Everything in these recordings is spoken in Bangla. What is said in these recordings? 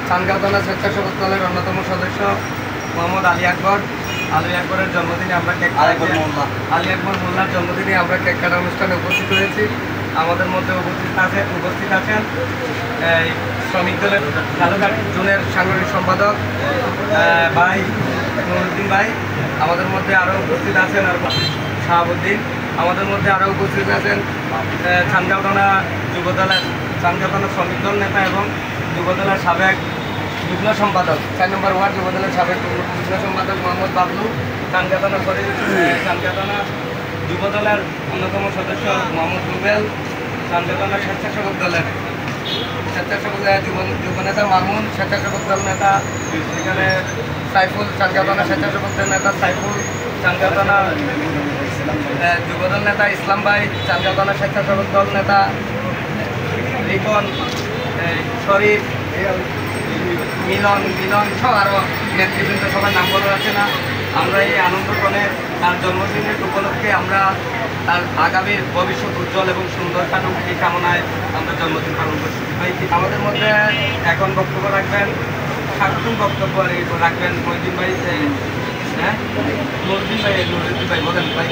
চানগাঁও থানা স্বেচ্ছাসেবক দলের অন্যতম সদস্য মোহাম্মদ আলী আকবরের জন্মদিনে আমরা আলী আকবর মোল্লার জন্মদিনে আমরা কেক কাটা অনুষ্ঠানে উপস্থিত হয়েছি। আমাদের মধ্যে উপস্থিত আছেন শ্রমিক দলের কালুঘাট জোনের সাংগঠনিক সম্পাদক ভাই নুরুদ্দিন ভাই। আমাদের মধ্যে আরও উপস্থিত আছেন শাহাবুদ্দিন। আমাদের মধ্যে আরও উপস্থিত আছেন চানগাঁও থানা শ্রমিক দল নেতা এবং যুবদলের সাবেক যুগ্ম সম্পাদক 4 নম্বর ওয়ার্ড যুবদলের সাবেক যুগ্ম সম্পাদক মোহাম্মদ বাবলু। চানগাঁও থানা যুবদলের অন্যতম সদস্য মোহাম্মদ রুবেল। চানগাঁও থানা স্বেচ্ছাসেবক দলের যুবনেতা মামুন, স্বেচ্ছাসেবক দল নেতা এখানে সাইফুল, চানগাঁও থানা স্বেচ্ছাসেবক দল নেতা সাইফুল, চানগাঁও থানা যুবদল নেতা ইসলাম ভাই, চানগাঁও থানা স্বেচ্ছাসেবক দল নেতা রিপন, শরীফ, মিলন সহ আরও নেতৃবৃন্দ সবার নাম বলা যাচ্ছে না। আমরা এই আনন্দক্রমে তার জন্মদিনের উপলক্ষে আমরা তার আগামী ভবিষ্যৎ উজ্জ্বল এবং সুন্দর কাটুক এই কামনায় আমরা জন্মদিন পালন করছি। আমাদের মধ্যে এখন বক্তব্য রাখবেন, স্বাগতম বক্তব্য রাখবেন মহিউদ্দিন ভাই। নুরুদ্দিন ভাই বলেন ভাই।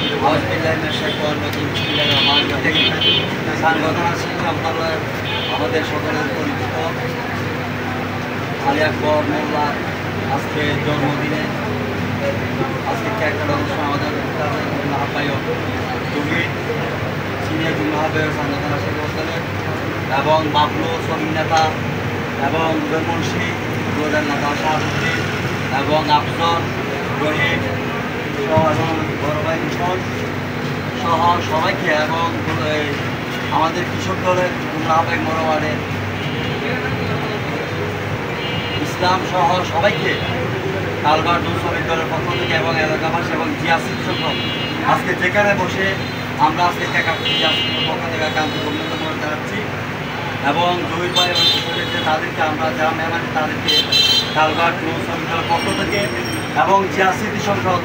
আমাদের সকলের পরিচিত আলী আকবর মোল্লার আজকে জন্মদিনে আজকে কেক কাটা অনুষ্ঠান আমাদের আহ্বায়ক জমির সিনিয়র যুগ্ম আহ্বায়ক চানগাঁও থানা স্বেচ্ছাসেবক এবং বাবলু শ্রমিক নেতা এবং মুন্সি যুবদল নেতা শাহাবুদ্দিন এবং আফজল রহিম সহ এবং বড় ভাই মিশন সহ সবাইকে এবং আমাদের কৃষক দলের যুগ্ম আহ্বায়ক মরোয়ারের ইসলাম সহ সবাইকে কালঘাট শ্রমিক দলের পক্ষ থেকে এবং এলাকাবাসী এবং জিয়াসির সহ আজকে যেখানে বসে আমরা আজকে জিয়াসির পক্ষ থেকে আন্তরিক অভিনন্দন জানাচ্ছি এবং জহির ভাই এবং তাদেরকে আমরা যারা মেহমান তাদেরকে কালঘাট শ্রমিক দলের পক্ষ থেকে এবং জিয়াসির সংসদ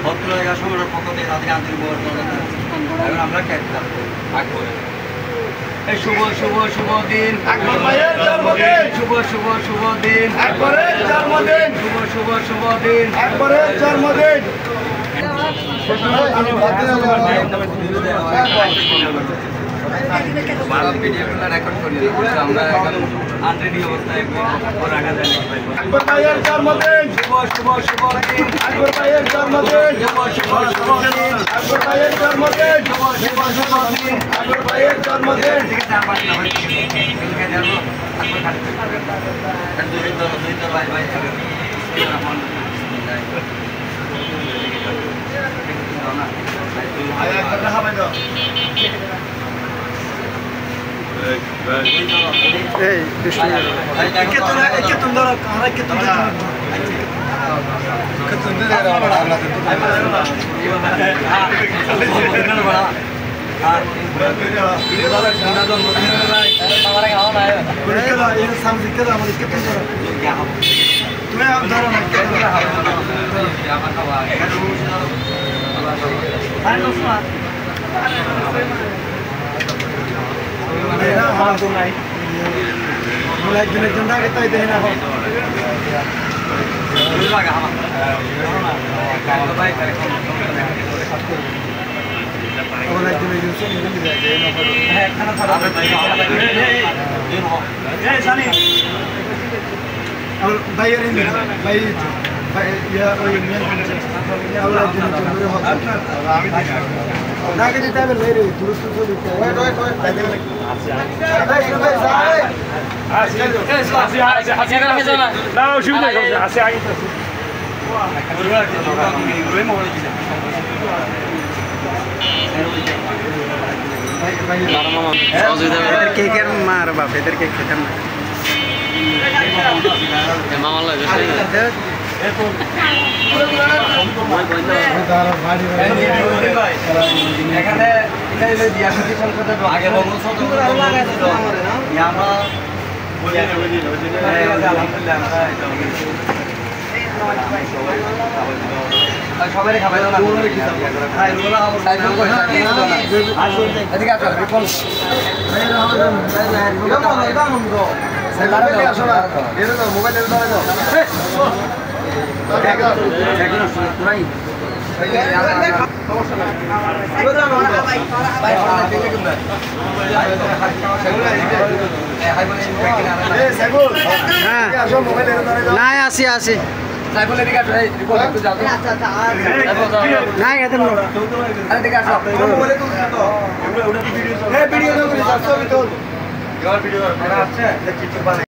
ভদ্র এলাকা সংগঠনের পক্ষ থেকে তাদেরকে আন্তরিক অভিনন্দন জানাচ্ছি এবং আমরা কেক কাটবো আকবরে। শুভ দিন আকবরের জন্মদিন, শুভ দিন আকবরের জন্মদিন, শুভ দিন আকবরের জন্মদিন। ভিডিওগুলো রেকর্ড করি আমরা এখন আনরেডি অবস্থায় রাখা যায়। আকবর ভাইয়ের জন্মদিন, শুভ দিন আকবর ভাইয়ের জন্মদিন, শুভ দিন আকবর ভাইয়ের জন্মদিন, শুভ দিন আকবর ভাইয়ের জন্মদিন। একজনের জন্য আগে তাই দেয় না ভাইয়ের ভাই দিতে হবে কেকের মার বাপ এদেরকে খেতাম না এখানে সবাই খাবার এদিকে নাই আসি আসি নাই এত ভিডিও